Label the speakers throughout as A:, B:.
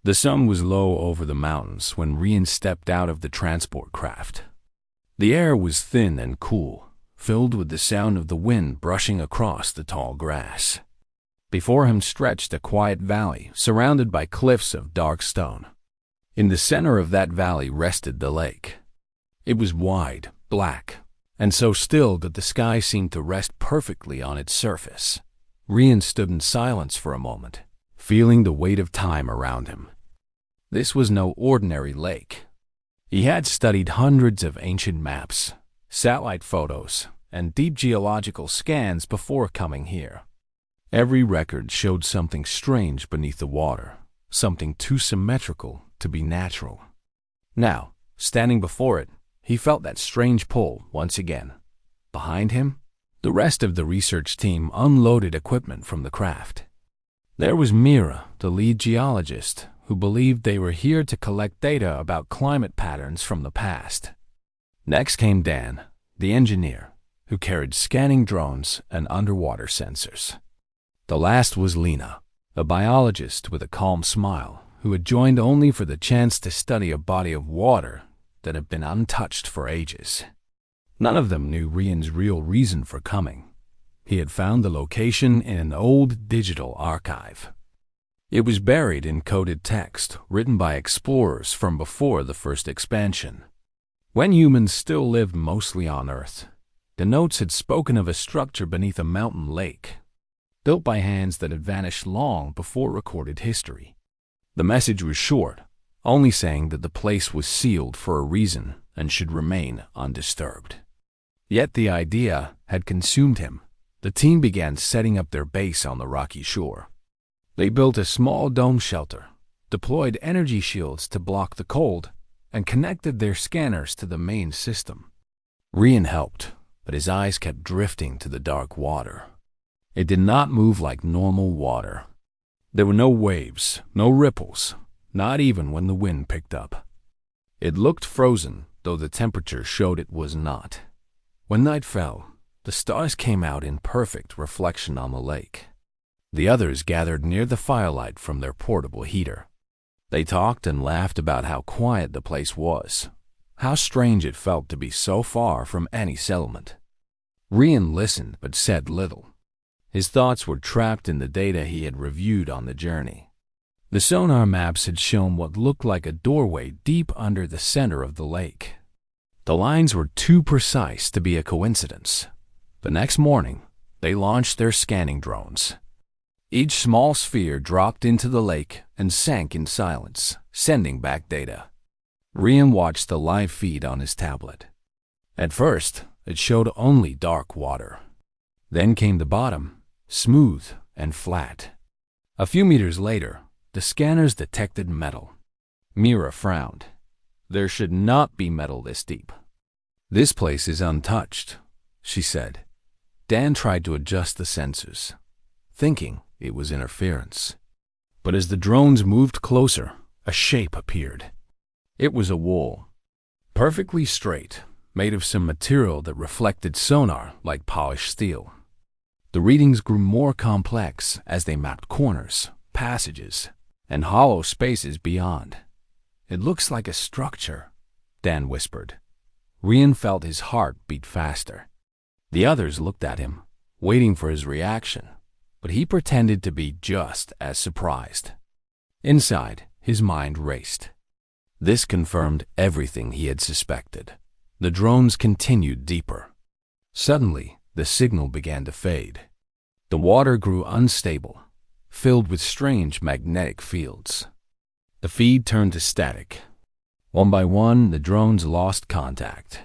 A: The sun was low over the mountains when Rian stepped out of the transport craft. The air was thin and cool, filled with the sound of the wind brushing across the tall grass. Before him stretched a quiet valley surrounded by cliffs of dark stone. In the center of that valley rested the lake. It was wide, black, and so still that the sky seemed to rest perfectly on its surface. Rian stood in silence for a moment, feeling the weight of time around him. This was no ordinary lake. He had studied hundreds of ancient maps, satellite photos, and deep geological scans before coming here. Every record showed something strange beneath the water, something too symmetrical to be natural. Now, standing before it, he felt that strange pull once again. Behind him, the rest of the research team unloaded equipment from the craft. There was Mira, the lead geologist, who believed they were here to collect data about climate patterns from the past. Next came Dan, the engineer, who carried scanning drones and underwater sensors. The last was Lena, a biologist with a calm smile, who had joined only for the chance to study a body of water that had been untouched for ages. None of them knew Rian's real reason for coming. He had found the location in an old digital archive. It was buried in coded text written by explorers from before the first expansion. When humans still lived mostly on Earth, the notes had spoken of a structure beneath a mountain lake, built by hands that had vanished long before recorded history. The message was short, only saying that the place was sealed for a reason and should remain undisturbed. Yet the idea had consumed him. The team began setting up their base on the rocky shore. They built a small dome shelter, deployed energy shields to block the cold, and connected their scanners to the main system. Rian helped, but his eyes kept drifting to the dark water. It did not move like normal water. There were no waves, no ripples, not even when the wind picked up. It looked frozen, though the temperature showed it was not. When night fell, the stars came out in perfect reflection on the lake. The others gathered near the firelight from their portable heater. They talked and laughed about how quiet the place was, how strange it felt to be so far from any settlement. Rian listened but said little. His thoughts were trapped in the data he had reviewed on the journey. The sonar maps had shown what looked like a doorway deep under the center of the lake. The lines were too precise to be a coincidence. The next morning, they launched their scanning drones. Each small sphere dropped into the lake and sank in silence, sending back data. Rian watched the live feed on his tablet. At first, it showed only dark water. Then came the bottom, smooth and flat. A few meters later, the scanners detected metal. Mira frowned. There should not be metal this deep. This place is untouched, she said. Dan tried to adjust the sensors, thinking it was interference. But as the drones moved closer, a shape appeared. It was a wall, perfectly straight, made of some material that reflected sonar like polished steel. The readings grew more complex as they mapped corners, passages, and hollow spaces beyond. It looks like a structure, Dan whispered. Rian felt his heart beat faster. The others looked at him, waiting for his reaction, but he pretended to be just as surprised. Inside, his mind raced. This confirmed everything he had suspected. The drones continued deeper. Suddenly, the signal began to fade. The water grew unstable, filled with strange magnetic fields. The feed turned to static. One by one, the drones lost contact.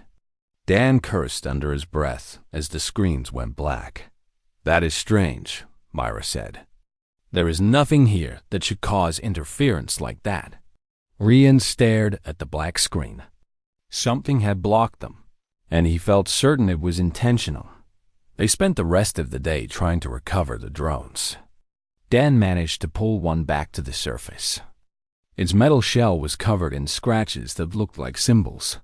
A: Dan cursed under his breath as the screens went black. "That is strange," Myra said. "There is nothing here that should cause interference like that." Rian stared at the black screen. Something had blocked them, and he felt certain it was intentional. They spent the rest of the day trying to recover the drones. Dan managed to pull one back to the surface. Its metal shell was covered in scratches that looked like symbols.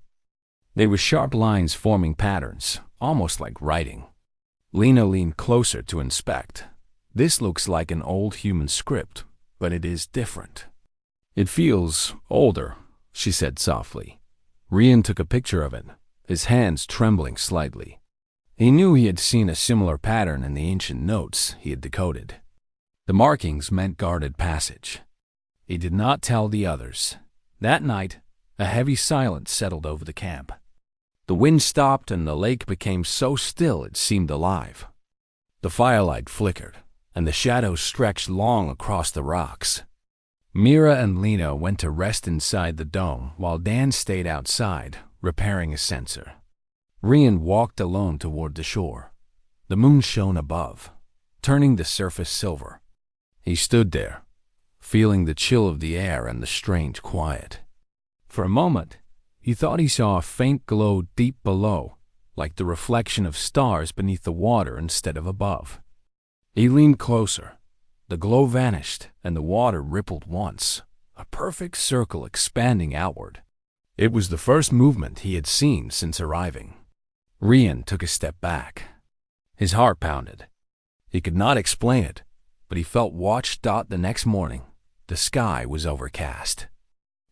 A: They were sharp lines forming patterns, almost like writing. Lena leaned closer to inspect. "This looks like an old human script, but it is different." "It feels older," she said softly. Rian took a picture of it, his hands trembling slightly. He knew he had seen a similar pattern in the ancient notes he had decoded. The markings meant guarded passage. He did not tell the others. That night, a heavy silence settled over the camp. The wind stopped and the lake became so still it seemed alive. The firelight flickered, and the shadows stretched long across the rocks. Mira and Lena went to rest inside the dome while Dan stayed outside, repairing a sensor. Rian walked alone toward the shore. The moon shone above, turning the surface silver. He stood there, feeling the chill of the air and the strange quiet. For a moment, he thought he saw a faint glow deep below, like the reflection of stars beneath the water instead of above. He leaned closer. The glow vanished, and the water rippled once, a perfect circle expanding outward. It was the first movement he had seen since arriving. Rian took a step back. His heart pounded. He could not explain it, but he felt watched. The next morning, the sky was overcast.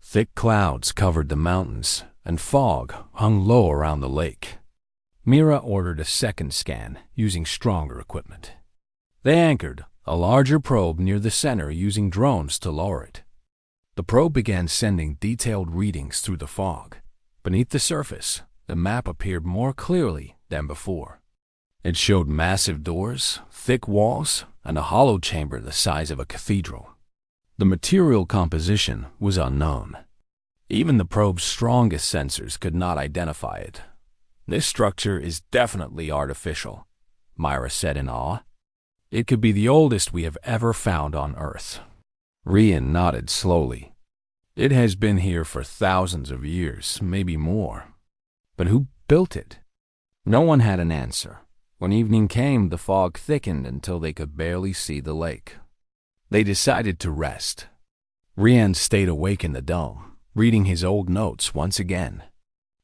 A: Thick clouds covered the mountains, and fog hung low around the lake. Mira ordered a second scan using stronger equipment. They anchored a larger probe near the center using drones to lower it. The probe began sending detailed readings through the fog. Beneath the surface, the map appeared more clearly than before. It showed massive doors, thick walls, and a hollow chamber the size of a cathedral. The material composition was unknown. Even the probe's strongest sensors could not identify it. "This structure is definitely artificial," Myra said in awe. "It could be the oldest we have ever found on Earth." Rian nodded slowly. "It has been here for thousands of years, maybe more. But who built it?" No one had an answer. When evening came, the fog thickened until they could barely see the lake. They decided to rest. Rian stayed awake in the dome, reading his old notes once again.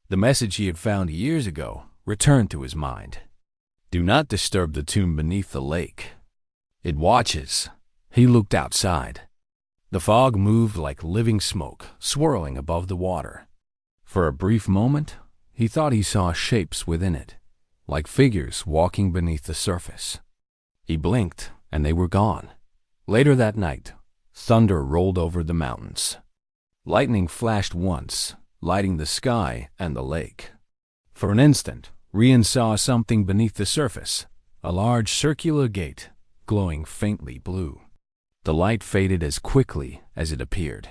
A: The message he had found years ago returned to his mind. "Do not disturb the tomb beneath the lake. It watches." He looked outside. The fog moved like living smoke, swirling above the water. For a brief moment, he thought he saw shapes within it, like figures walking beneath the surface. He blinked, and they were gone. Later that night, thunder rolled over the mountains. Lightning flashed once, lighting the sky and the lake. For an instant, Rian saw something beneath the surface, a large circular gate, glowing faintly blue. The light faded as quickly as it appeared.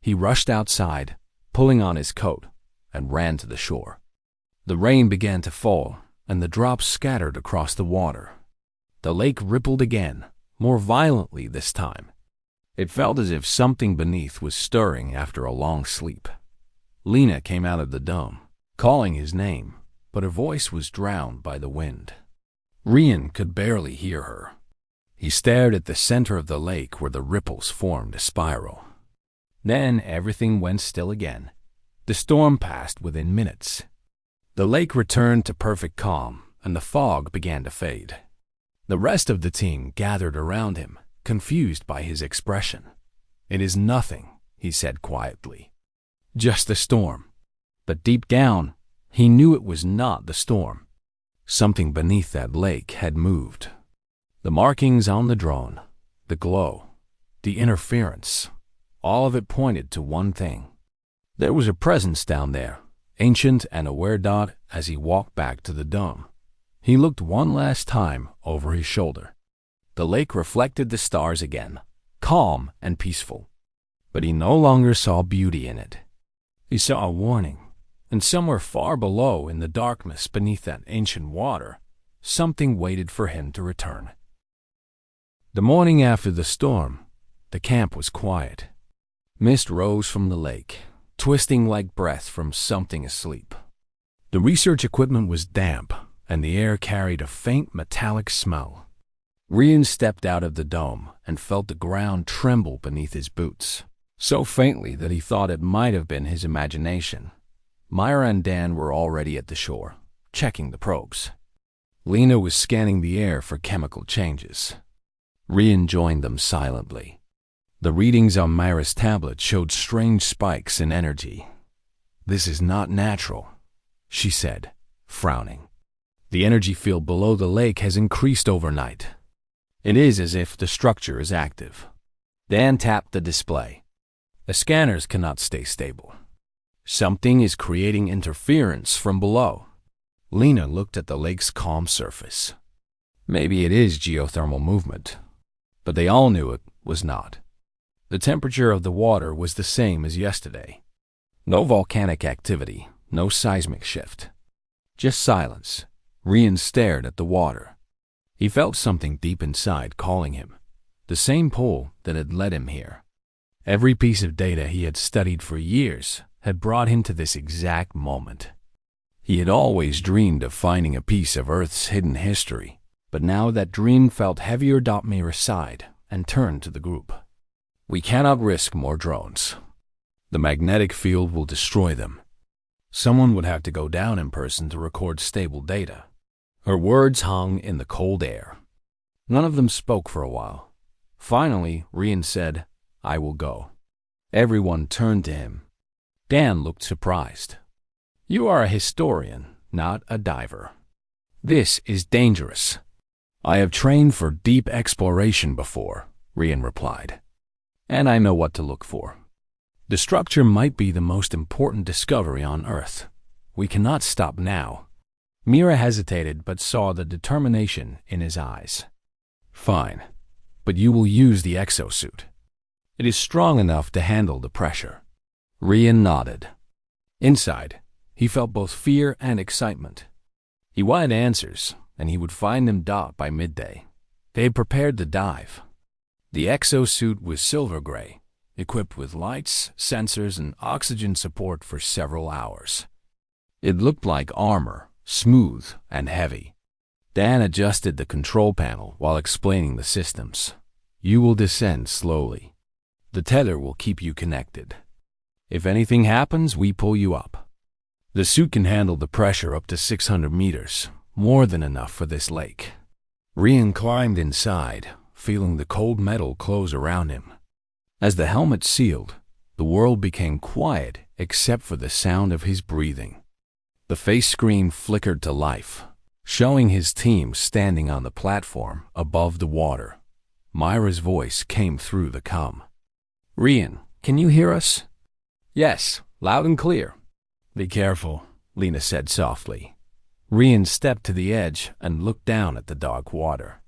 A: He rushed outside, pulling on his coat, and ran to the shore. The rain began to fall, and the drops scattered across the water. The lake rippled again, more violently this time. It felt as if something beneath was stirring after a long sleep. Lena came out of the dome, calling his name, but her voice was drowned by the wind. Rian could barely hear her. He stared at the center of the lake where the ripples formed a spiral. Then everything went still again. The storm passed within minutes. The lake returned to perfect calm, and the fog began to fade. The rest of the team gathered around him, confused by his expression. "It is nothing," he said quietly. "Just the storm." But deep down, he knew it was not the storm. Something beneath that lake had moved. The markings on the drone, the glow, the interference, all of it pointed to one thing. There was a presence down there, ancient and aware. As he walked back to the dome, he looked one last time over his shoulder. The lake reflected the stars again, calm and peaceful. But he no longer saw beauty in it. He saw a warning. And somewhere far below in the darkness beneath that ancient water, something waited for him to return. The morning after the storm, the camp was quiet. Mist rose from the lake, twisting like breath from something asleep. The research equipment was damp, and the air carried a faint metallic smell. Rian stepped out of the dome and felt the ground tremble beneath his boots, so faintly that he thought it might have been his imagination. Myra and Dan were already at the shore, checking the probes. Lena was scanning the air for chemical changes. Rian joined them silently. The readings on Myra's tablet showed strange spikes in energy. "This is not natural," she said, frowning. "The energy field below the lake has increased overnight. It is as if the structure is active." Dan tapped the display. "The scanners cannot stay stable. Something is creating interference from below." Lena looked at the lake's calm surface. Maybe it is geothermal movement, but they all knew it was not. The temperature of the water was the same as yesterday. No volcanic activity, no seismic shift. Just silence. Rian stared at the water. He felt something deep inside calling him, the same pull that had led him here. Every piece of data he had studied for years had brought him to this exact moment. He had always dreamed of finding a piece of Earth's hidden history, but now that dream felt heavier. Mira sighed and turned to the group. "We cannot risk more drones. The magnetic field will destroy them. Someone would have to go down in person to record stable data." Her words hung in the cold air. None of them spoke for a while. Finally, Rian said, "I will go." Everyone turned to him. Dan looked surprised. "You are a historian, not a diver. This is dangerous." "I have trained for deep exploration before," Rian replied. "And I know what to look for. The structure might be the most important discovery on Earth. We cannot stop now." Mira hesitated but saw the determination in his eyes. "Fine, but you will use the exosuit. It is strong enough to handle the pressure." Rian nodded. Inside, he felt both fear and excitement. He wanted answers, and he would find them by midday. They had prepared the dive. The exosuit was silver gray, equipped with lights, sensors, and oxygen support for several hours. It looked like armor, smooth and heavy. Dan adjusted the control panel while explaining the systems. "You will descend slowly. The tether will keep you connected. If anything happens, we pull you up. The suit can handle the pressure up to 600 meters, more than enough for this lake." Rian climbed inside, feeling the cold metal close around him. As the helmet sealed, the world became quiet except for the sound of his breathing. The face screen flickered to life, showing his team standing on the platform above the water. Myra's voice came through the comm. "Rian, can you hear us?" "Yes, loud and clear." "Be careful," Lena said softly. Rian stepped to the edge and looked down at the dark water.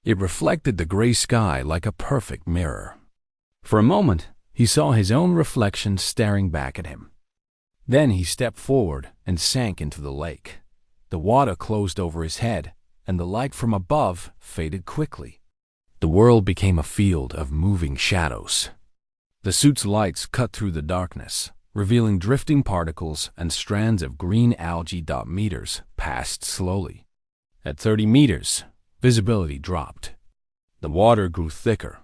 A: It reflected the gray sky like a perfect mirror. For a moment, he saw his own reflection staring back at him. Then he stepped forward and sank into the lake. The water closed over his head, and the light from above faded quickly. The world became a field of moving shadows. The suit's lights cut through the darkness, revealing drifting particles and strands of green algae. Meters passed slowly. At 30 meters, visibility dropped. The water grew thicker,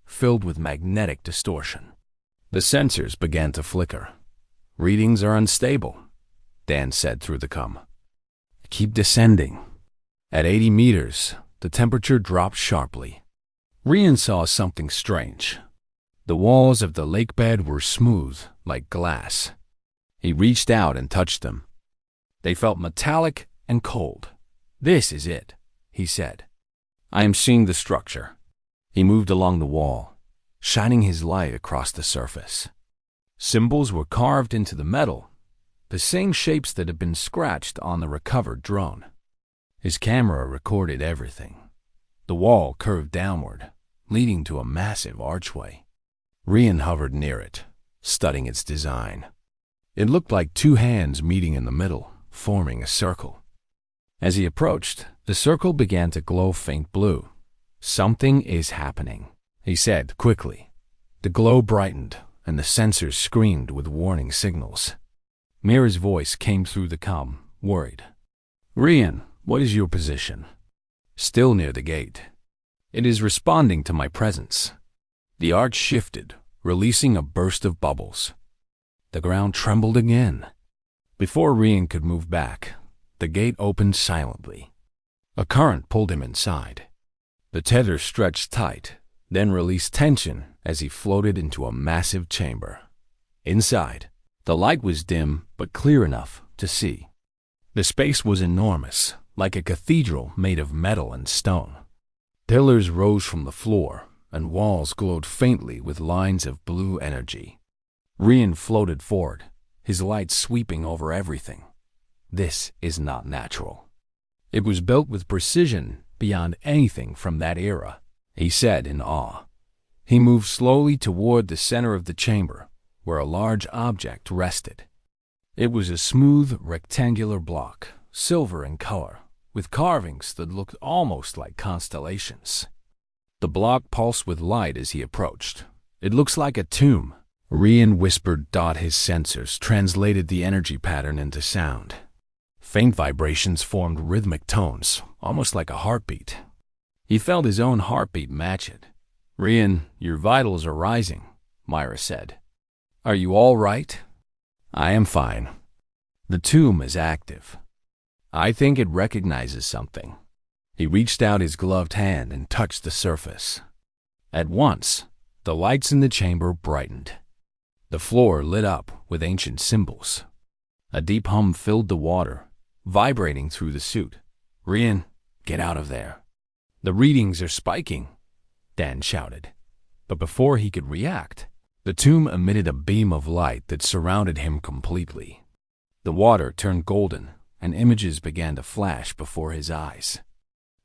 A: filled with magnetic distortion. The sensors began to flicker. "Readings are unstable," Dan said through the comm. "Keep descending." At 80 meters, the temperature dropped sharply. Rian saw something strange. The walls of the lake bed were smooth, like glass. He reached out and touched them. They felt metallic and cold. "This is it," he said. "I am seeing the structure." He moved along the wall, shining his light across the surface. Symbols were carved into the metal, the same shapes that had been scratched on the recovered drone. His camera recorded everything. The wall curved downward, leading to a massive archway. Rian hovered near it, studying its design. It looked like two hands meeting in the middle, forming a circle. As he approached, the circle began to glow faint blue. "Something is happening," he said quickly. The glow brightened, and the sensors screamed with warning signals. Mira's voice came through the comm, worried. "Rian, what is your position?" "Still near the gate. It is responding to my presence." The arch shifted, releasing a burst of bubbles. The ground trembled again. Before Rian could move back, the gate opened silently. A current pulled him inside. The tether stretched tight, then released tension as he floated into a massive chamber. Inside, the light was dim but clear enough to see. The space was enormous, like a cathedral made of metal and stone. Pillars rose from the floor, and walls glowed faintly with lines of blue energy. Rian floated forward, his light sweeping over everything. This is not natural. It was built with precision beyond anything from that era, he said in awe. He moved slowly toward the center of the chamber, where a large object rested. It was a smooth, rectangular block, silver in color, with carvings that looked almost like constellations. The block pulsed with light as he approached. "It looks like a tomb," Rian whispered. His sensors translated the energy pattern into sound. Faint vibrations formed rhythmic tones, almost like a heartbeat. He felt his own heartbeat match it. "Rian, your vitals are rising," Myra said. "Are you all right?" "I am fine. The tomb is active. I think it recognizes something." He reached out his gloved hand and touched the surface. At once, the lights in the chamber brightened. The floor lit up with ancient symbols. A deep hum filled the water, vibrating through the suit. "Rian, get out of there. The readings are spiking," Dan shouted. But before he could react, the tomb emitted a beam of light that surrounded him completely. The water turned golden, and images began to flash before his eyes.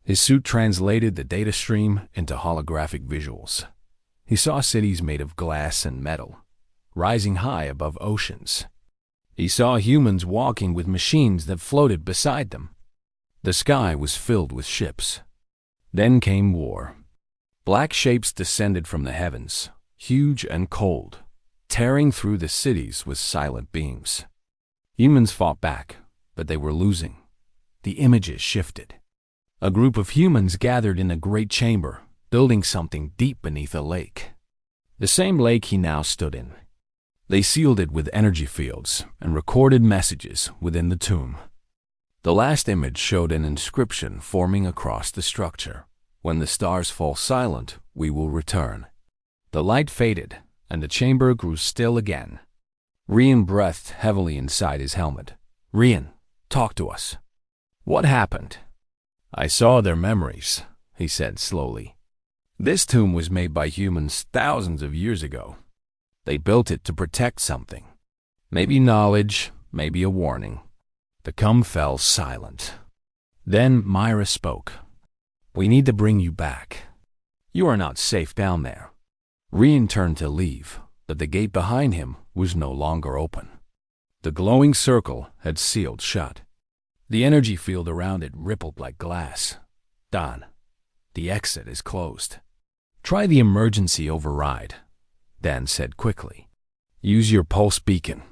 A: His suit translated the data stream into holographic visuals. He saw cities made of glass and metal, rising high above oceans. He saw humans walking with machines that floated beside them. The sky was filled with ships. Then came war. Black shapes descended from the heavens, huge and cold, tearing through the cities with silent beams. Humans fought back, but they were losing. The images shifted. A group of humans gathered in a great chamber, building something deep beneath a lake. The same lake he now stood in. They sealed it with energy fields and recorded messages within the tomb. The last image showed an inscription forming across the structure. "When the stars fall silent, we will return." The light faded, and the chamber grew still again. Rian breathed heavily inside his helmet. "Rian, talk to us. What happened?" "I saw their memories," he said slowly. "This tomb was made by humans thousands of years ago. They built it to protect something. Maybe knowledge, maybe a warning." The tomb fell silent. Then Myra spoke. "We need to bring you back. You are not safe down there." Rian turned to leave, but the gate behind him was no longer open. The glowing circle had sealed shut. The energy field around it rippled like glass. "Don, the exit is closed. Try the emergency override," Dan said quickly. "Use your pulse beacon."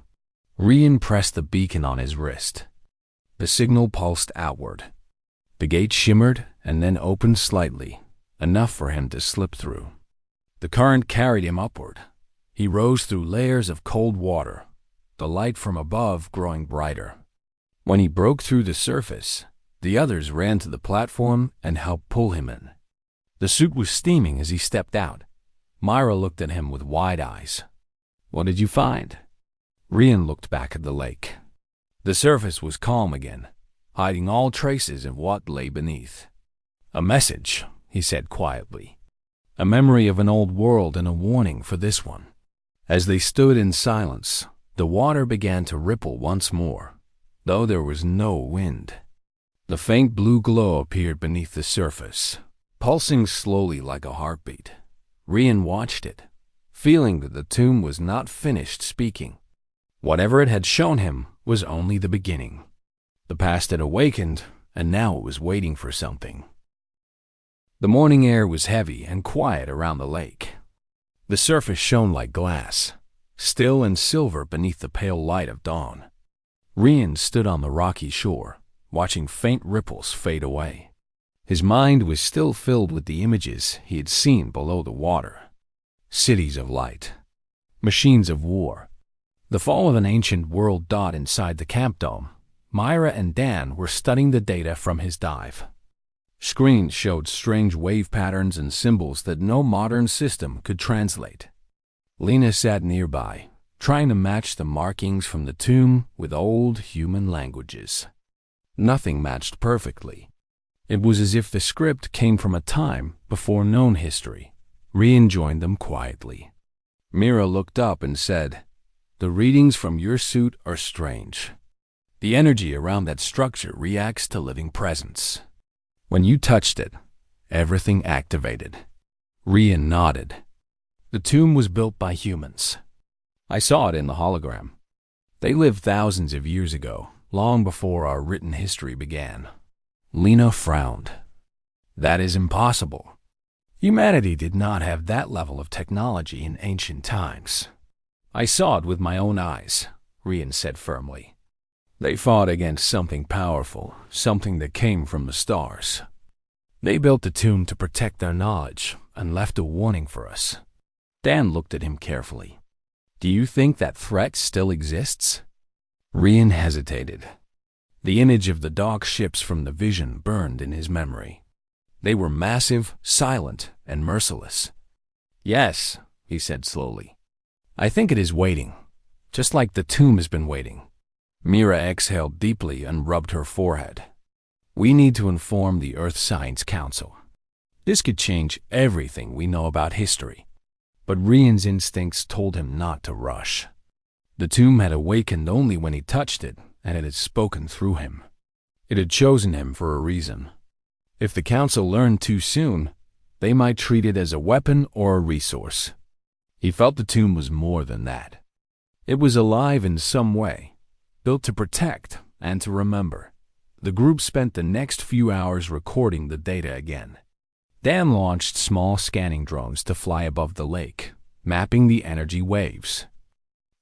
A: Rian pressed the beacon on his wrist. The signal pulsed outward. The gate shimmered and then opened slightly, enough for him to slip through. The current carried him upward. He rose through layers of cold water, the light from above growing brighter. When he broke through the surface, the others ran to the platform and helped pull him in. The suit was steaming as he stepped out. Myra looked at him with wide eyes. "What did you find?" Rian looked back at the lake. The surface was calm again, hiding all traces of what lay beneath. "A message," he said quietly. "A memory of an old world and a warning for this one." As they stood in silence, the water began to ripple once more, though there was no wind. The faint blue glow appeared beneath the surface, pulsing slowly like a heartbeat. Rian watched it, feeling that the tomb was not finished speaking. Whatever it had shown him was only the beginning. The past had awakened, and now it was waiting for something. The morning air was heavy and quiet around the lake. The surface shone like glass, still and silver beneath the pale light of dawn. Rian stood on the rocky shore, watching faint ripples fade away. His mind was still filled with the images he had seen below the water. Cities of light, machines of war, the fall of an ancient world. Inside the camp dome, Myra and Dan were studying the data from his dive. Screens showed strange wave patterns and symbols that no modern system could translate. Lena sat nearby, trying to match the markings from the tomb with old human languages. Nothing matched perfectly. It was as if the script came from a time before known history. Rian joined them quietly. Mira looked up and said, "The readings from your suit are strange. The energy around that structure reacts to living presence. When you touched it, everything activated." Rian nodded. "The tomb was built by humans. I saw it in the hologram. They lived thousands of years ago, long before our written history began." Lena frowned. "That is impossible. Humanity did not have that level of technology in ancient times." "I saw it with my own eyes," Rian said firmly. "They fought against something powerful, something that came from the stars. They built the tomb to protect their knowledge and left a warning for us." Dan looked at him carefully. "Do you think that threat still exists?" Rian hesitated. The image of the dark ships from the vision burned in his memory. They were massive, silent, and merciless. "Yes," he said slowly. "I think it is waiting, just like the tomb has been waiting." Mira exhaled deeply and rubbed her forehead. "We need to inform the Earth Science Council. This could change everything we know about history." But Rian's instincts told him not to rush. The tomb had awakened only when he touched it, and it had spoken through him. It had chosen him for a reason. If the council learned too soon, they might treat it as a weapon or a resource. He felt the tomb was more than that. It was alive in some way, built to protect and to remember. The group spent the next few hours recording the data again. Dan launched small scanning drones to fly above the lake, mapping the energy waves.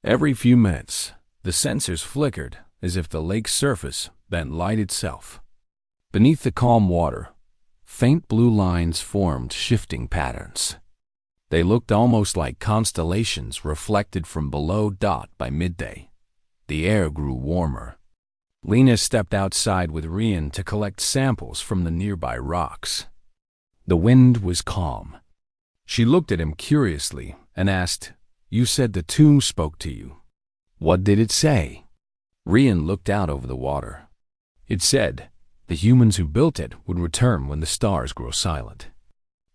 A: Every few minutes, the sensors flickered as if the lake's surface bent light itself. Beneath the calm water, faint blue lines formed shifting patterns. They looked almost like constellations reflected from below by midday. The air grew warmer. Lena stepped outside with Rian to collect samples from the nearby rocks. The wind was calm. She looked at him curiously and asked, "You said the tomb spoke to you. What did it say?" Rian looked out over the water. "It said the humans who built it would return when the stars grow silent.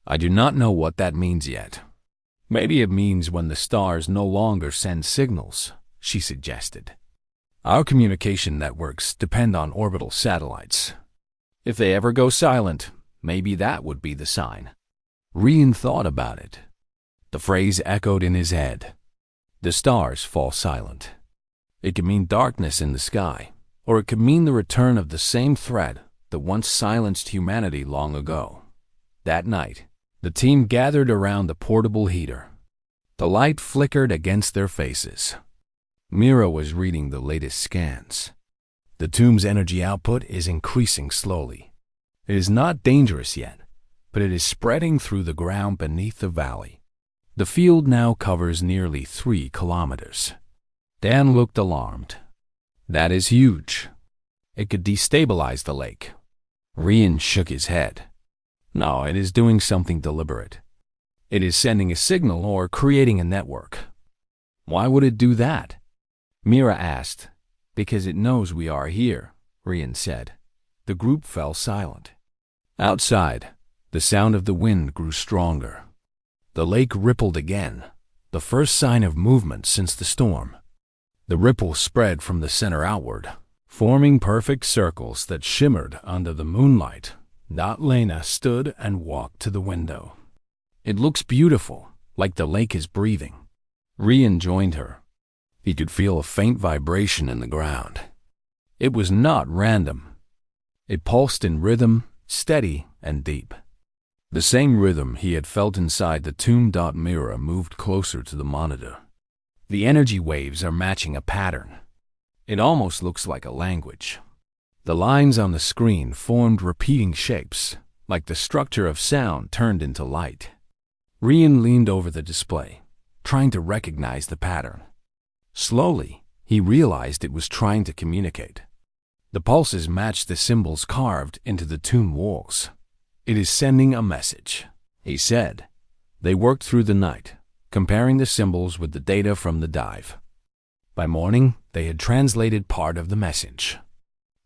A: I do not know what that means yet. Maybe it means when the stars no longer send signals," she suggested. "Our communication networks depend on orbital satellites. If they ever go silent, maybe that would be the sign." Rian thought about it. The phrase echoed in his head. The stars fall silent. It could mean darkness in the sky, or it could mean the return of the same threat that once silenced humanity long ago. That night, the team gathered around the portable heater. The light flickered against their faces. Mira was reading the latest scans. The tomb's energy output is increasing slowly. It is not dangerous yet, but it is spreading through the ground beneath the valley. The field now covers nearly 3 kilometers. Dan looked alarmed. "That is huge. It could destabilize the lake." Rian shook his head. "No, it is doing something deliberate. It is sending a signal or creating a network." "Why would it do that?" Mira asked. "Because it knows we are here," Rian said. The group fell silent. Outside, the sound of the wind grew stronger. The lake rippled again, the first sign of movement since the storm. The ripple spread from the center outward, forming perfect circles that shimmered under the moonlight. Lena stood and walked to the window. "It looks beautiful, like the lake is breathing." Rian joined her. He could feel a faint vibration in the ground. It was not random. It pulsed in rhythm, steady and deep. The same rhythm he had felt inside the tomb. Mira moved closer to the monitor. The energy waves are matching a pattern. It almost looks like a language. The lines on the screen formed repeating shapes, like the structure of sound turned into light. Rian leaned over the display, trying to recognize the pattern. Slowly, he realized it was trying to communicate. The pulses matched the symbols carved into the tomb walls. "It is sending a message," he said. They worked through the night, comparing the symbols with the data from the dive. By morning, they had translated part of the message.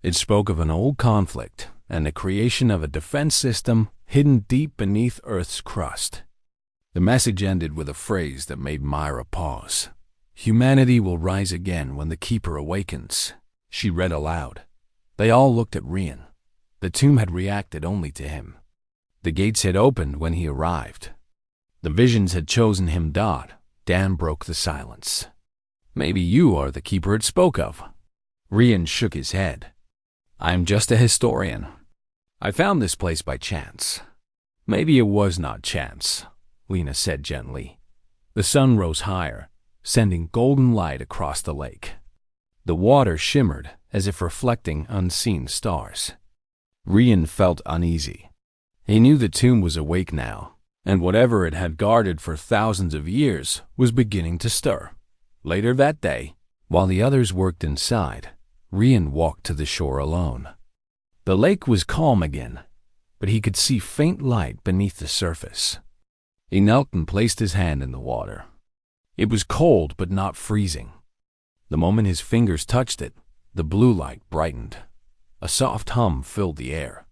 A: It spoke of an old conflict and the creation of a defense system hidden deep beneath Earth's crust. The message ended with a phrase that made Myra pause. "Humanity will rise again when the Keeper awakens," she read aloud. They all looked at Rian. The tomb had reacted only to him. The gates had opened when he arrived. The visions had chosen him. Dan broke the silence. "Maybe you are the Keeper it spoke of." Rian shook his head. "I'm just a historian. I found this place by chance." "Maybe it was not chance," Lena said gently. The sun rose higher, sending golden light across the lake. The water shimmered as if reflecting unseen stars. Rian felt uneasy. He knew the tomb was awake now, and whatever it had guarded for thousands of years was beginning to stir. Later that day, while the others worked inside, Rian walked to the shore alone. The lake was calm again, but he could see faint light beneath the surface. He knelt and placed his hand in the water. It was cold but not freezing. The moment his fingers touched it, the blue light brightened. A soft hum filled the air.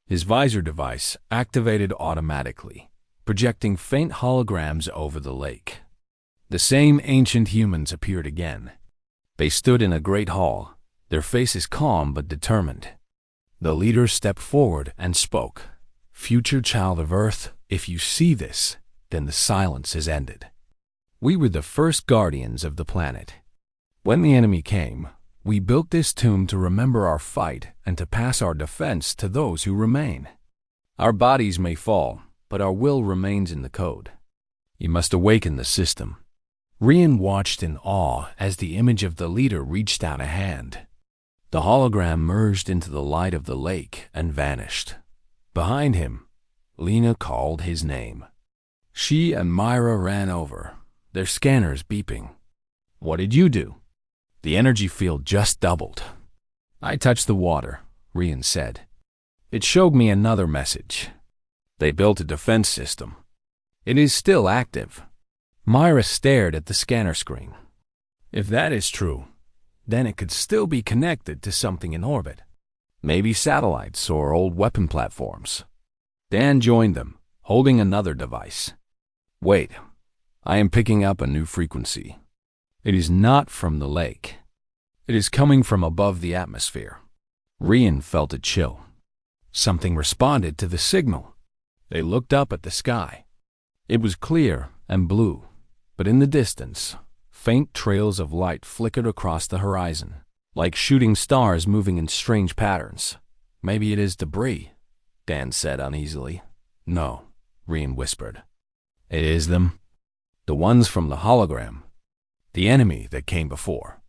A: His visor device activated automatically, projecting faint holograms over the lake. The same ancient humans appeared again. They stood in a great hall, their faces calm but determined. The leader stepped forward and spoke. "Future child of Earth, if you see this, then the silence has ended. We were the first guardians of the planet. When the enemy came, we built this tomb to remember our fight and to pass our defense to those who remain. Our bodies may fall, but our will remains in the code. You must awaken the system." Rian watched in awe as the image of the leader reached out a hand. The hologram merged into the light of the lake and vanished. Behind him, Lena called his name. She and Myra ran over, their scanners beeping. "What did you do?" The energy field just doubled. "I touched the water," Rian said. "It showed me another message. They built a defense system. It is still active." Myra stared at the scanner screen. "If that is true, then it could still be connected to something in orbit. Maybe satellites or old weapon platforms." Dan joined them, holding another device. "Wait, I am picking up a new frequency. It is not from the lake. It is coming from above the atmosphere." Rian felt a chill. Something responded to the signal. They looked up at the sky. It was clear and blue, but in the distance, faint trails of light flickered across the horizon, like shooting stars moving in strange patterns. "Maybe it is debris," Dan said uneasily. "No," Rian whispered. "It is them. The ones from the hologram. The enemy that came before."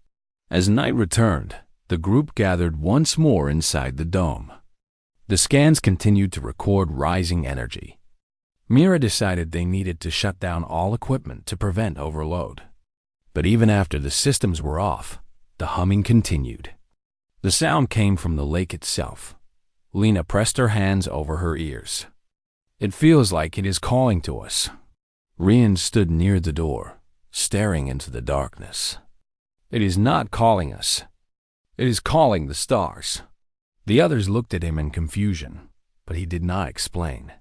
A: As night returned, the group gathered once more inside the dome. The scans continued to record rising energy. Mira decided they needed to shut down all equipment to prevent overload. But even after the systems were off, the humming continued. The sound came from the lake itself. Lena pressed her hands over her ears. "It feels like it is calling to us." Rian stood near the door, staring into the darkness. "It is not calling us. It is calling the stars." The others looked at him in confusion, but he did not explain.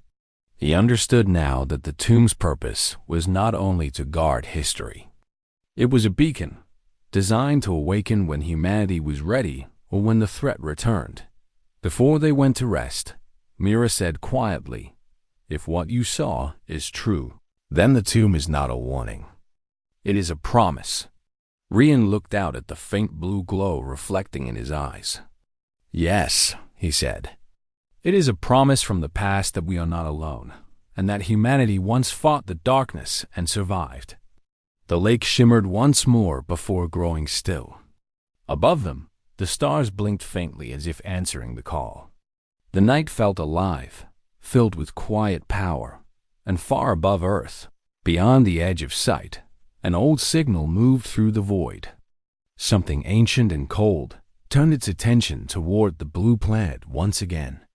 A: He understood now that the tomb's purpose was not only to guard history. It was a beacon, designed to awaken when humanity was ready or when the threat returned. Before they went to rest, Mira said quietly, "If what you saw is true, then the tomb is not a warning. It is a promise." Rian looked out at the faint blue glow reflecting in his eyes. "Yes," he said. "It is a promise from the past that we are not alone, and that humanity once fought the darkness and survived." The lake shimmered once more before growing still. Above them, the stars blinked faintly as if answering the call. The night felt alive, filled with quiet power, and far above Earth, beyond the edge of sight, an old signal moved through the void. Something ancient and cold turned its attention toward the blue planet once again.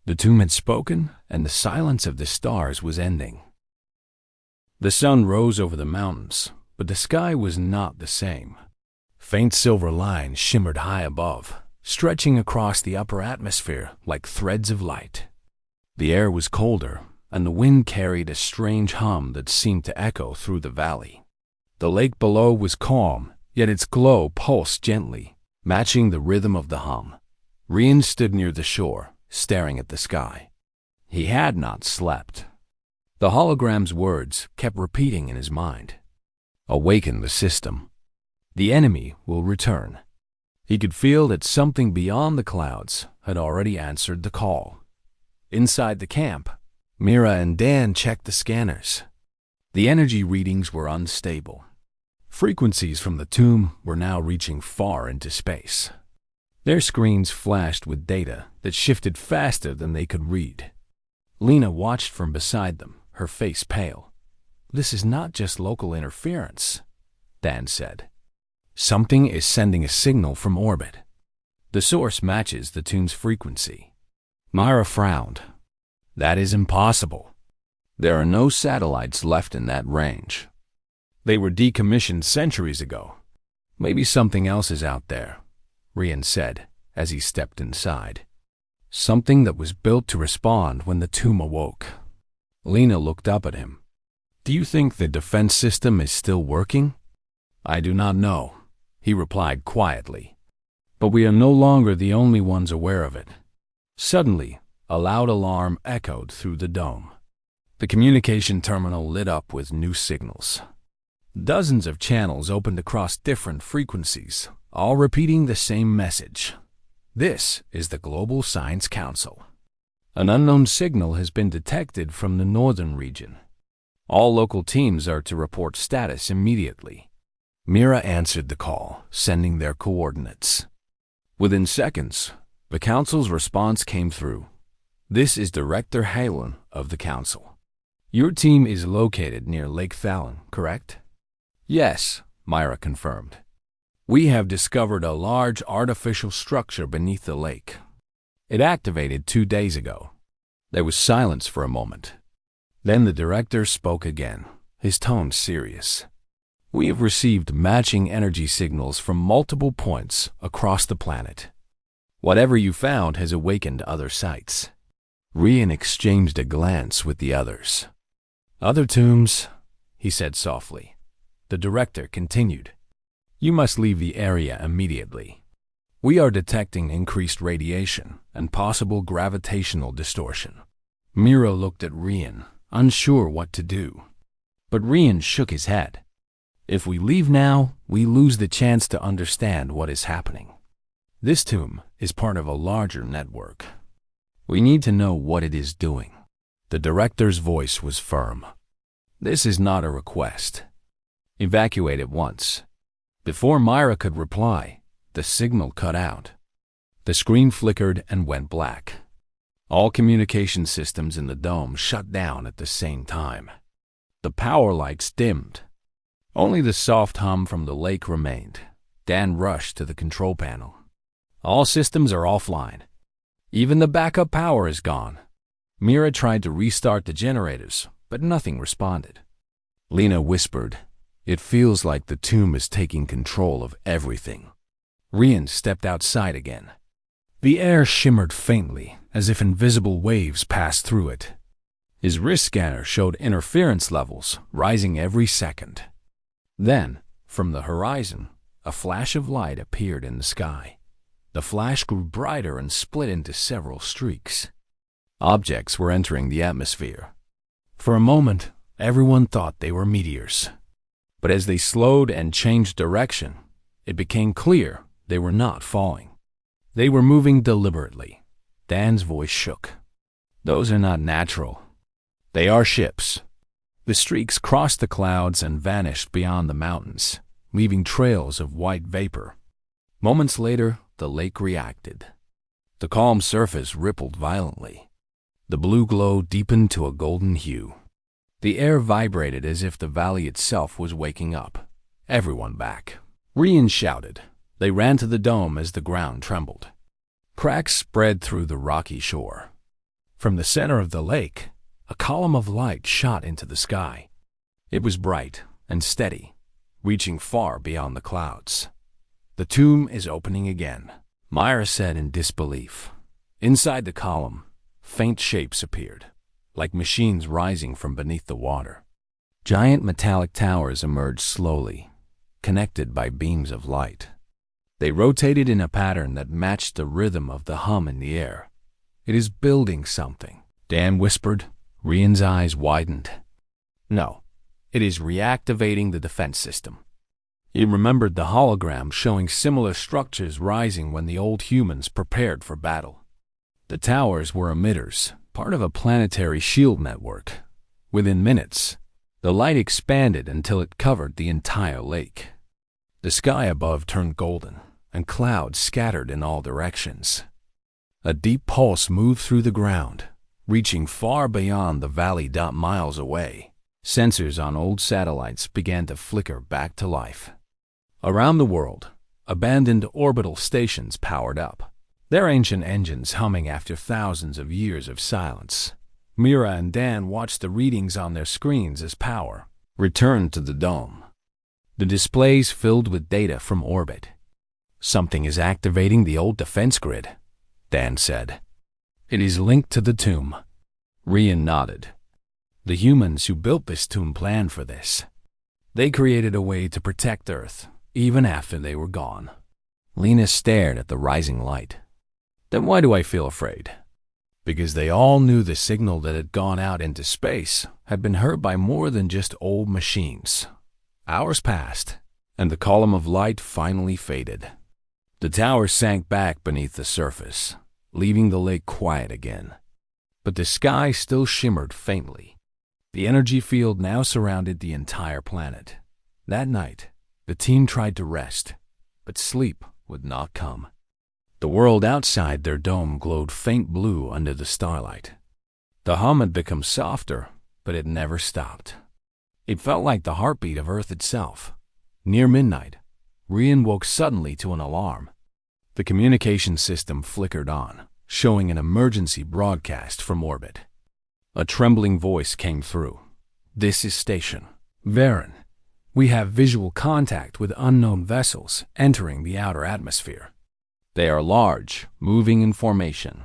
A: The tomb had spoken, and the silence of the stars was ending. The sun rose over the mountains, but the sky was not the same. Faint silver lines shimmered high above, stretching across the upper atmosphere like threads of light. The air was colder, and the wind carried a strange hum that seemed to echo through the valley. The lake below was calm, yet its glow pulsed gently, matching the rhythm of the hum. Rian stood near the shore, staring at the sky. He had not slept. The hologram's words kept repeating in his mind. Awaken the system. The enemy will return. He could feel that something beyond the clouds had already answered the call. Inside the camp, Mira and Dan checked the scanners. The energy readings were unstable. Frequencies from the tomb were now reaching far into space. Their screens flashed with data that shifted faster than they could read. Lena watched from beside them, her face pale. "This is not just local interference," Dan said. "Something is sending a signal from orbit. The source matches the tune's frequency." Myra frowned. "That is impossible. There are no satellites left in that range. They were decommissioned centuries ago. Maybe something else is out there," Rian said as he stepped inside. "Something that was built to respond when the tomb awoke." Lena looked up at him. "Do you think the defense system is still working?" "I do not know," he replied quietly. "But we are no longer the only ones aware of it." Suddenly, a loud alarm echoed through the dome. The communication terminal lit up with new signals. Dozens of channels opened across different frequencies, all repeating the same message. "This is the Global Science Council. An unknown signal has been detected from the northern region. All local teams are to report status immediately." Mira answered the call, sending their coordinates. Within seconds, the council's response came through. "This is Director Halen of the council. Your team is located near Lake Thalen, correct?" "Yes," Myra confirmed. "We have discovered a large artificial structure beneath the lake. It activated 2 days ago." There was silence for a moment. Then the director spoke again, his tone serious. "We have received matching energy signals from multiple points across the planet. Whatever you found has awakened other sites." Rian exchanged a glance with the others. "Other tombs," he said softly. The director continued. "You must leave the area immediately. We are detecting increased radiation and possible gravitational distortion." Mira looked at Rian, unsure what to do. But Rian shook his head. "If we leave now, we lose the chance to understand what is happening. This tomb is part of a larger network. We need to know what it is doing." The director's voice was firm. "This is not a request. Evacuate at once." Before Myra could reply, the signal cut out. The screen flickered and went black. All communication systems in the dome shut down at the same time. The power lights dimmed. Only the soft hum from the lake remained. Dan rushed to the control panel. "All systems are offline. Even the backup power is gone." Mira tried to restart the generators, but nothing responded. Lena whispered, "It feels like the tomb is taking control of everything." Rian stepped outside again. The air shimmered faintly, as if invisible waves passed through it. His wrist scanner showed interference levels rising every second. Then, from the horizon, a flash of light appeared in the sky. The flash grew brighter and split into several streaks. Objects were entering the atmosphere. For a moment, everyone thought they were meteors. But as they slowed and changed direction, it became clear they were not falling. They were moving deliberately. Dan's voice shook. "Those are not natural. They are ships." The streaks crossed the clouds and vanished beyond the mountains, leaving trails of white vapor. Moments later, the lake reacted. The calm surface rippled violently. The blue glow deepened to a golden hue. The air vibrated as if the valley itself was waking up. "Everyone back!" Rian shouted. They ran to the dome as the ground trembled. Cracks spread through the rocky shore. From the center of the lake, a column of light shot into the sky. It was bright and steady, reaching far beyond the clouds. "The tomb is opening again," Myra said in disbelief. Inside the column, faint shapes appeared, like machines rising from beneath the water. Giant metallic towers emerged slowly, connected by beams of light. They rotated in a pattern that matched the rhythm of the hum in the air. "It is building something," Dan whispered. Rian's eyes widened. "No, it is reactivating the defense system." He remembered the hologram showing similar structures rising when the old humans prepared for battle. The towers were emitters, part of a planetary shield network. Within minutes, the light expanded until it covered the entire lake. The sky above turned golden, and clouds scattered in all directions. A deep pulse moved through the ground, reaching far beyond the valley. Miles away, sensors on old satellites began to flicker back to life. Around the world, abandoned orbital stations powered up, their ancient engines humming after thousands of years of silence. Mira and Dan watched the readings on their screens as power returned to the dome. The displays filled with data from orbit. "Something is activating the old defense grid," Dan said. "It is linked to the tomb." Rian nodded. "The humans who built this tomb planned for this. They created a way to protect Earth, even after they were gone." Lena stared at the rising light. "Then why do I feel afraid?" "Because they all knew the signal that had gone out into space had been heard by more than just old machines." Hours passed, and the column of light finally faded. The tower sank back beneath the surface, leaving the lake quiet again. But the sky still shimmered faintly. The energy field now surrounded the entire planet. That night, the team tried to rest, but sleep would not come. The world outside their dome glowed faint blue under the starlight. The hum had become softer, but it never stopped. It felt like the heartbeat of Earth itself. Near midnight, Rian woke suddenly to an alarm. The communication system flickered on, showing an emergency broadcast from orbit. A trembling voice came through. "This is Station Varen. We have visual contact with unknown vessels entering the outer atmosphere. They are large, moving in formation.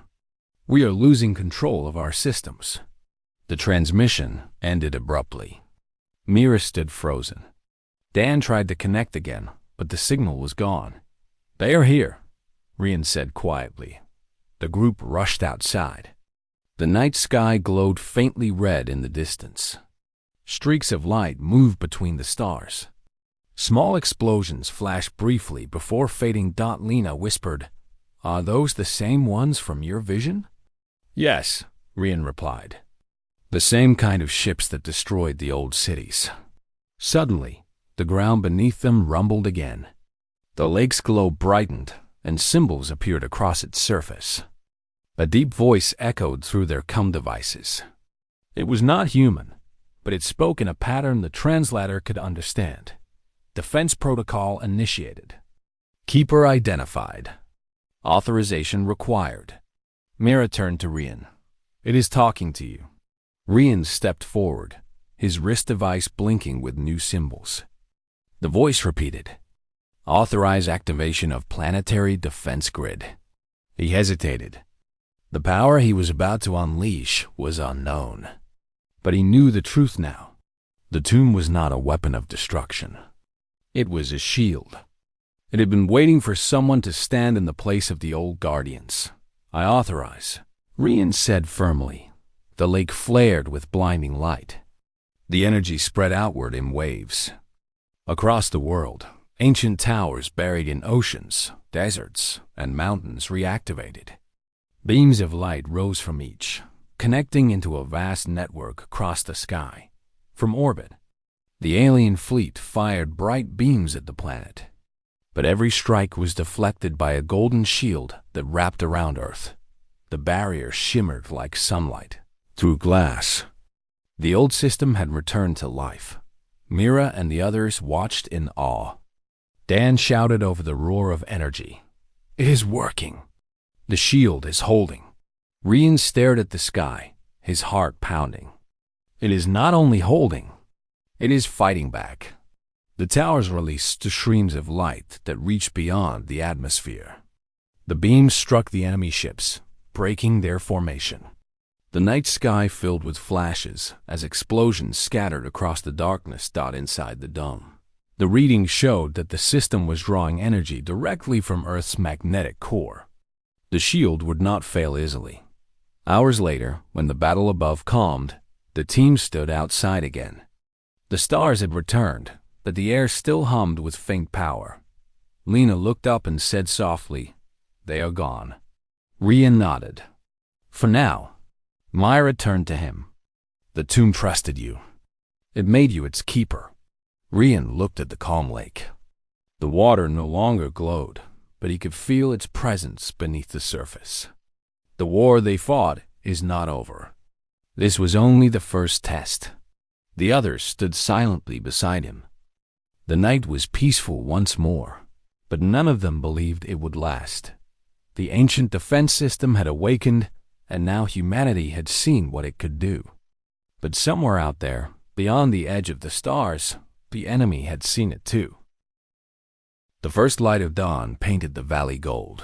A: We are losing control of our systems." The transmission ended abruptly. Mira stood frozen. Dan tried to connect again, but the signal was gone. "They are here," Rian said quietly. The group rushed outside. The night sky glowed faintly red in the distance. Streaks of light moved between the stars. Small explosions flashed briefly before fading. Lena whispered, "Are those the same ones from your vision?" "Yes," Rian replied. "The same kind of ships that destroyed the old cities." Suddenly, the ground beneath them rumbled again. The lake's glow brightened, and symbols appeared across its surface. A deep voice echoed through their comm devices. It was not human, but it spoke in a pattern the translator could understand. Defense protocol initiated. Keeper identified. Authorization required. Mira turned to Rian. "It is talking to you." Rian stepped forward, his wrist device blinking with new symbols. The voice repeated, "Authorize activation of planetary defense grid." He hesitated. The power he was about to unleash was unknown. But he knew the truth now. The tomb was not a weapon of destruction. It was a shield. It had been waiting for someone to stand in the place of the old guardians. "I authorize," Rian said firmly. The lake flared with blinding light. The energy spread outward in waves. Across the world, ancient towers buried in oceans, deserts, and mountains reactivated. Beams of light rose from each, connecting into a vast network across the sky. From orbit, the alien fleet fired bright beams at the planet. But every strike was deflected by a golden shield that wrapped around Earth. The barrier shimmered like sunlight through glass. The old system had returned to life. Mira and the others watched in awe. Dan shouted over the roar of energy, "It is working. The shield is holding." Rian stared at the sky, his heart pounding. It is not only holding, it is fighting back. The towers released streams of light that reached beyond the atmosphere. The beams struck the enemy ships, breaking their formation. The night sky filled with flashes as explosions scattered across the darkness inside the dome. The readings showed that the system was drawing energy directly from Earth's magnetic core. The shield would not fail easily. Hours later, when the battle above calmed, the team stood outside again. The stars had returned, but the air still hummed with faint power. Lena looked up and said softly, "They are gone." Rian nodded. "For now." Myra turned to him. "The tomb trusted you. It made you its keeper." Rian looked at the calm lake. The water no longer glowed, but he could feel its presence beneath the surface. The war they fought is not over. This was only the first test. The others stood silently beside him. The night was peaceful once more, but none of them believed it would last. The ancient defense system had awakened, and now humanity had seen what it could do. But somewhere out there, beyond the edge of the stars, the enemy had seen it too. The first light of dawn painted the valley gold.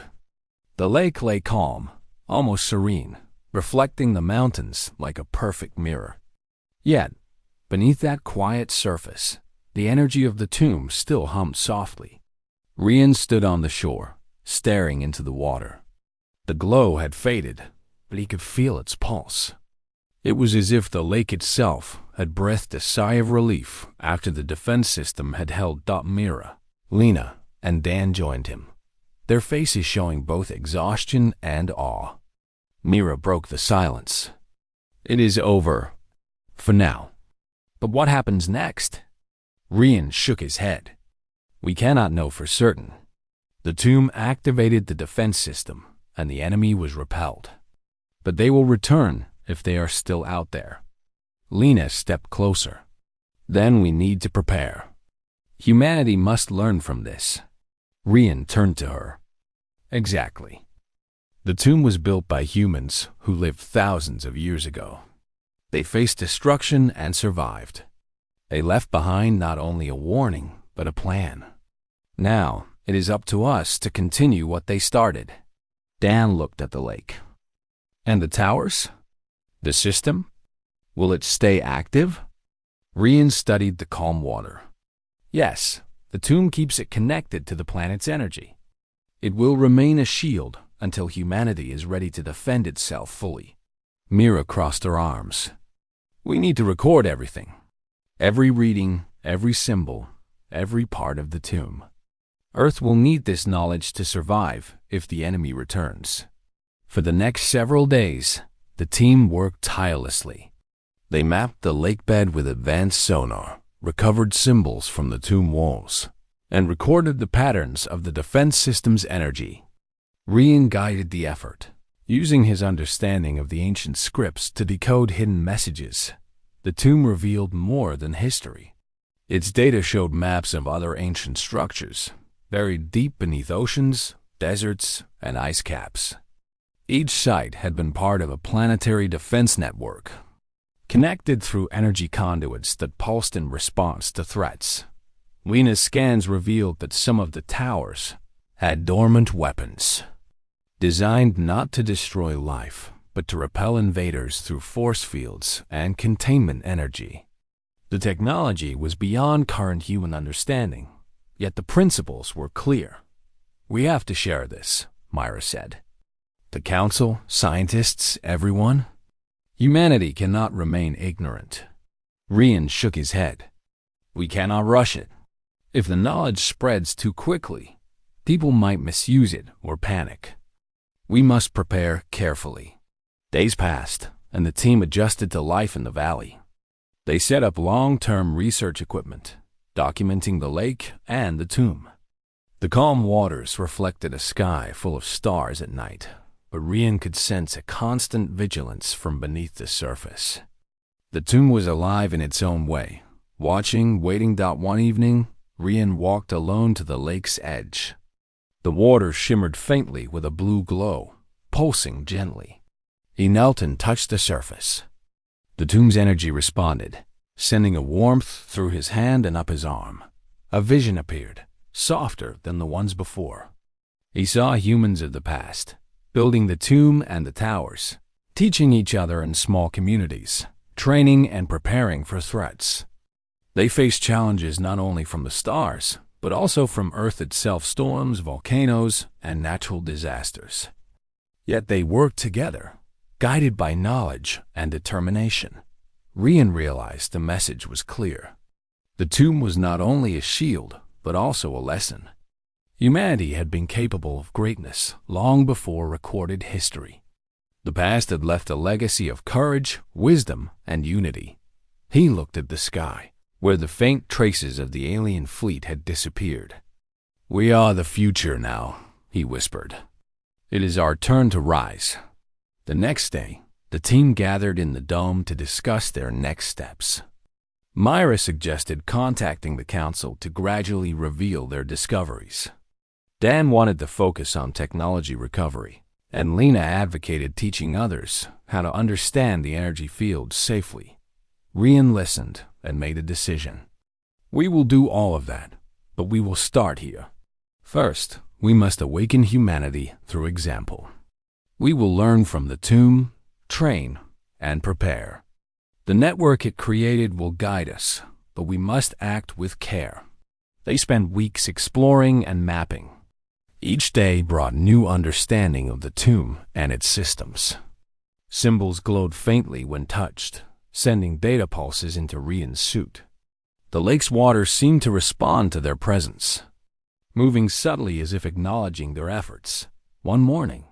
A: The lake lay calm, almost serene, reflecting the mountains like a perfect mirror. Yet, beneath that quiet surface, the energy of the tomb still hummed softly. Rian stood on the shore, staring into the water. The glow had faded, but he could feel its pulse. It was as if the lake itself had breathed a sigh of relief after the defense system had held. Mira, Lena, and Dan joined him, their faces showing both exhaustion and awe. Mira broke the silence. "It is over. For now. But what happens next?" Rian shook his head. "We cannot know for certain. The tomb activated the defense system, and the enemy was repelled. But they will return if they are still out there." Lena stepped closer. "Then we need to prepare. Humanity must learn from this." Rian turned to her. "Exactly. The tomb was built by humans who lived thousands of years ago. They faced destruction and survived. They left behind not only a warning, but a plan. Now, it is up to us to continue what they started." Dan looked at the lake. "And the towers? The system? Will it stay active?" Rian studied the calm water. "Yes, the tomb keeps it connected to the planet's energy. It will remain a shield until humanity is ready to defend itself fully." Mira crossed her arms. "We need to record everything. Every reading, every symbol, every part of the tomb. Earth will need this knowledge to survive if the enemy returns." For the next several days, the team worked tirelessly. They mapped the lakebed with advanced sonar, recovered symbols from the tomb walls, and recorded the patterns of the defense system's energy. Rian guided the effort, using his understanding of the ancient scripts to decode hidden messages. The tomb revealed more than history. Its data showed maps of other ancient structures, buried deep beneath oceans, deserts, and ice caps. Each site had been part of a planetary defense network, connected through energy conduits that pulsed in response to threats. Lena's scans revealed that some of the towers had dormant weapons, designed not to destroy life, but to repel invaders through force fields and containment energy. The technology was beyond current human understanding, yet the principles were clear. "We have to share this," Myra said. "The council, scientists, everyone. Humanity cannot remain ignorant." Rian shook his head. "We cannot rush it. If the knowledge spreads too quickly, people might misuse it or panic. We must prepare carefully." Days passed, and the team adjusted to life in the valley. They set up long-term research equipment, documenting the lake and the tomb. The calm waters reflected a sky full of stars at night, but Rian could sense a constant vigilance from beneath the surface. The tomb was alive in its own way. Waiting. One evening, Rian walked alone to the lake's edge. The water shimmered faintly with a blue glow, pulsing gently. He knelt and touched the surface. The tomb's energy responded, sending a warmth through his hand and up his arm. A vision appeared, softer than the ones before. He saw humans of the past, building the tomb and the towers, teaching each other in small communities, training and preparing for threats. They faced challenges not only from the stars, but also from Earth itself, storms, volcanoes, and natural disasters. Yet they worked together, guided by knowledge and determination. Rian realized the message was clear. The tomb was not only a shield, but also a lesson. Humanity had been capable of greatness long before recorded history. The past had left a legacy of courage, wisdom, and unity. He looked at the sky, where the faint traces of the alien fleet had disappeared. "We are the future now," he whispered. "It is our turn to rise." The next day, the team gathered in the dome to discuss their next steps. Myra suggested contacting the council to gradually reveal their discoveries. Dan wanted to focus on technology recovery, and Lena advocated teaching others how to understand the energy field safely. Rian listened and made a decision. "We will do all of that, but we will start here. First, we must awaken humanity through example. We will learn from the tomb, train, and prepare. The network it created will guide us, but we must act with care." They spent weeks exploring and mapping. Each day brought new understanding of the tomb and its systems. Symbols glowed faintly when touched, sending data pulses into Rian's suit. The lake's water seemed to respond to their presence, moving subtly as if acknowledging their efforts. One morning,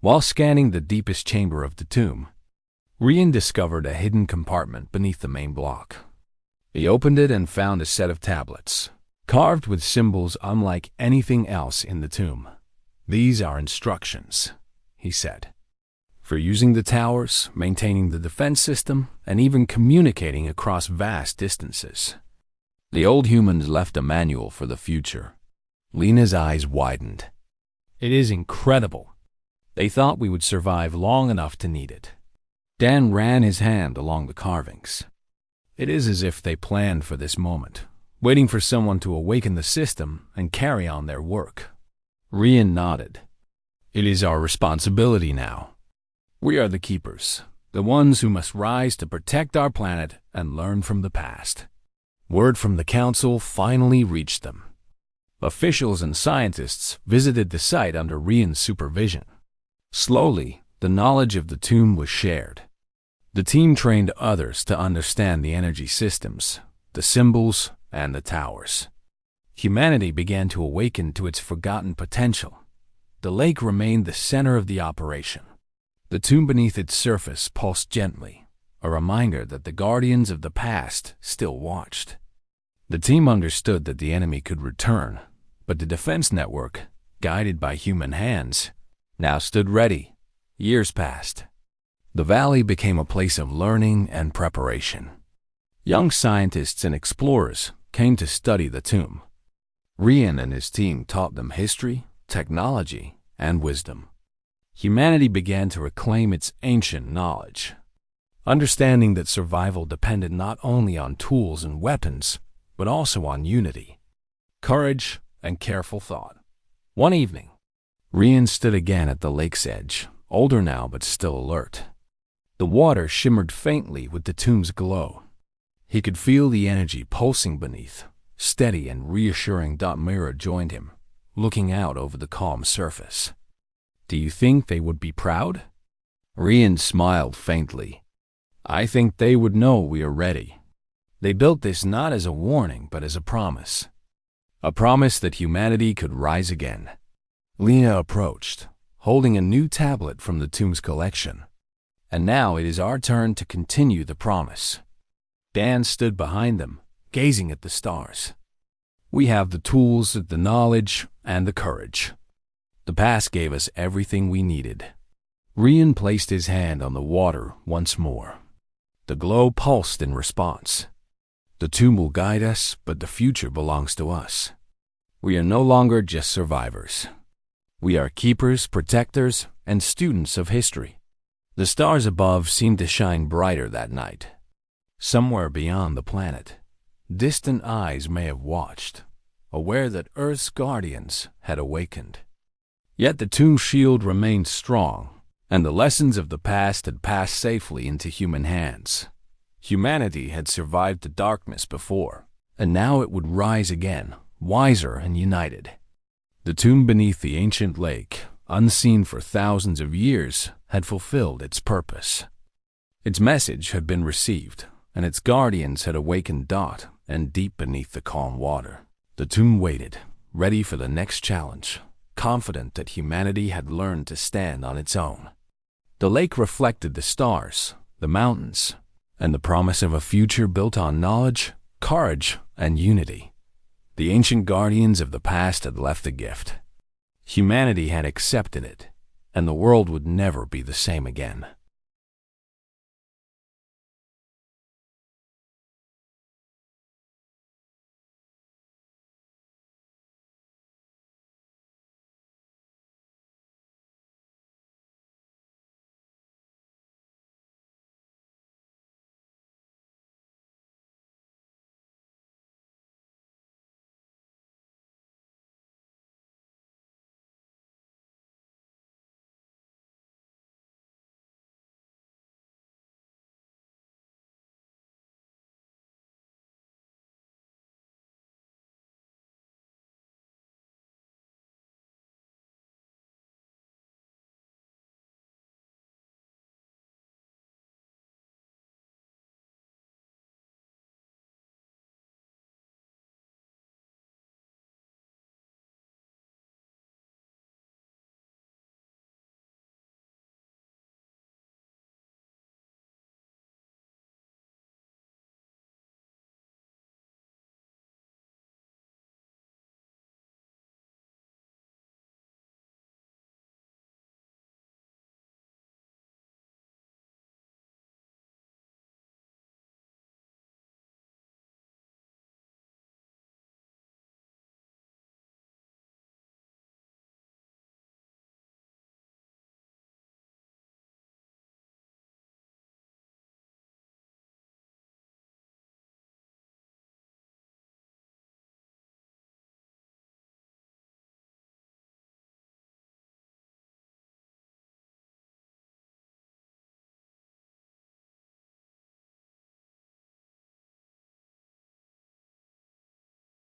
A: while scanning the deepest chamber of the tomb, Rian discovered a hidden compartment beneath the main block. He opened it and found a set of tablets, carved with symbols unlike anything else in the tomb. "These are instructions," he said, "for using the towers, maintaining the defense system, and even communicating across vast distances." The old humans left a manual for the future. Lena's eyes widened. "It is incredible. They thought we would survive long enough to need it." Dan ran his hand along the carvings. "It is as if they planned for this moment, waiting for someone to awaken the system and carry on their work." Rian nodded. "It is our responsibility now. We are the keepers, the ones who must rise to protect our planet and learn from the past." Word from the council finally reached them. Officials and scientists visited the site under Rian's supervision. Slowly, the knowledge of the tomb was shared. The team trained others to understand the energy systems, the symbols, and the towers. Humanity began to awaken to its forgotten potential. The lake remained the center of the operation. The tomb beneath its surface pulsed gently, a reminder that the guardians of the past still watched. The team understood that the enemy could return, but the defense network, guided by human hands, now stood ready. Years passed. The valley became a place of learning and preparation. Young scientists and explorers came to study the tomb. Rian and his team taught them history, technology, and wisdom. Humanity began to reclaim its ancient knowledge, understanding that survival depended not only on tools and weapons, but also on unity, courage, and careful thought. One evening, Rian stood again at the lake's edge, older now but still alert. The water shimmered faintly with the tomb's glow. He could feel the energy pulsing beneath, steady and reassuring. Myra joined him, looking out over the calm surface. "Do you think they would be proud?" Rian smiled faintly. "I think they would know we are ready. They built this not as a warning, but as a promise. A promise that humanity could rise again." Lena approached, holding a new tablet from the tomb's collection. "And now it is our turn to continue the promise." Dan stood behind them, gazing at the stars. "We have the tools, the knowledge, and the courage. The past gave us everything we needed." Rian placed his hand on the water once more. The glow pulsed in response. "The tomb will guide us, but the future belongs to us. We are no longer just survivors. We are keepers, protectors, and students of history." The stars above seemed to shine brighter that night. Somewhere beyond the planet, distant eyes may have watched, aware that Earth's guardians had awakened. Yet the tomb shield remained strong, and the lessons of the past had passed safely into human hands. Humanity had survived the darkness before, and now it would rise again, wiser and united. The tomb beneath the ancient lake, unseen for thousands of years, had fulfilled its purpose. Its message had been received, and its guardians had awakened and deep beneath the calm water. The tomb waited, ready for the next challenge, confident that humanity had learned to stand on its own. The lake reflected the stars, the mountains, and the promise of a future built on knowledge, courage, and unity. The ancient guardians of the past had left a gift. Humanity had accepted it, and the world would never be the same again.